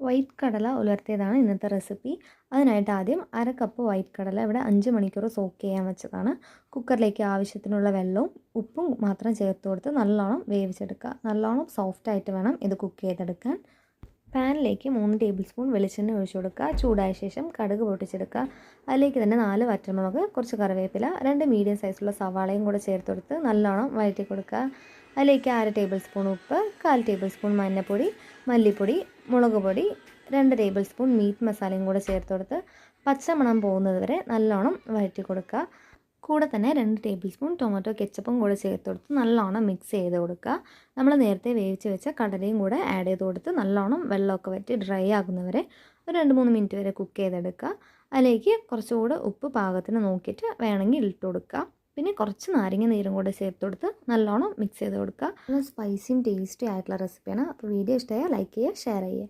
White കടല ഉലർത്തിയതാണ് ഇന്നത്തെ recipe. അതിനായിട്ട് ആദ്യം 1/2 കപ്പ് വൈറ്റ് കടല ഇവിടെ 5 മണിക്കൂർ സോക്ക് ചെയ്യാൻ വെച്ചതാണ്. കുക്കറിലേക്ക് ആവശ്യത്തിനുള്ള വെള്ളവും ഉപ്പും മാത്രം ചേർത്ത് കൊടുത്ത് നല്ലോണം വേവിച്ചെടുക്കുക. നല്ലോണം സോഫ്റ്റായിട്ട് വേണം ഇത് കുക്ക് ചെയ്തെടുക്കാൻ. പാനിലേക്ക് 3 ടേബിൾ സ്പൂൺ വെളിച്ചെണ്ണ ഒഴിച്ചു കൊടുക്കുക. ചൂടായ ശേഷം കടുക് പൊട്ടിച്ചെടുക്കുക. അതിലേക്ക് തന്നെ 4 വറ്റൽമുളക്, കുറച്ച് കറിവേപ്പില, 2 മീഡിയം സൈസുള്ള സവാളയും കൂടെ ചേർത്ത് കൊടുത്ത് നല്ലോണം വഴറ്റി കൊടുക്കുക. അതിലേക്ക് 1/2 ടേബിൾ സ്പൂൺ ഉപ്പ്, 1/4 ടേബിൾ സ്പൂൺ മഞ്ഞൾപ്പൊടി, മല്ലിപ്പൊടി, മുളക് പൊടി, 2 ടേബിൾ സ്പൂൺ മീറ്റ് മസാലയും കൂടെ ചേർത്ത് കൊടുത്ത് പച്ചമണം പോകുന്നത് വരെ നല്ലോണം വഴറ്റി കൊടുക്കുക. കൂടെ തന്നെ 2 ടേബിൾ സ്പൂൺ ടൊമാറ്റോ കെച്ചപ്പും കൂടെ ചേർത്ത് കൊടുത്ത് നല്ലോണം മിക്സ് ചെയ്ത് കൊടുക്കുക. നമ്മൾ നേരത്തെ വേവിച്ച് വെച്ച കടലയും കൂടെ ആഡ് ചെയ്ത് കൊടുത്ത് നല്ലോണം വെള്ളമൊക്കെ വറ്റി ഡ്രൈ ആകുന്നവരെ ഒരു 2-3 മിനിറ്റ് വരെ കുക്ക് ചെയ്തെടുക്കുക. അതിലേക്ക് കുറച്ചുകൂടെ ഉപ്പ് പാകത്തിന് നോക്കിയിട്ട് വേണമെങ്കിൽ ഇട്ട് കൊടുക്കുക. പിന്നെ കുറച്ച് നാരങ്ങ നീരും കൂടെ ചേർത്ത് കൊടുത്ത് നല്ലോണം മിക്സ് ചെയ്ത് കൊടുക്കുക. നല്ല സ്പൈസിയും ടേസ്റ്റി ആയിട്ടുള്ള റെസിപ്പിയാണ്. അപ്പോൾ വീഡിയോ ഇഷ്ടമായാൽ ലൈക്ക് ചെയ്യുക, ഷെയർ ചെയ്യുക.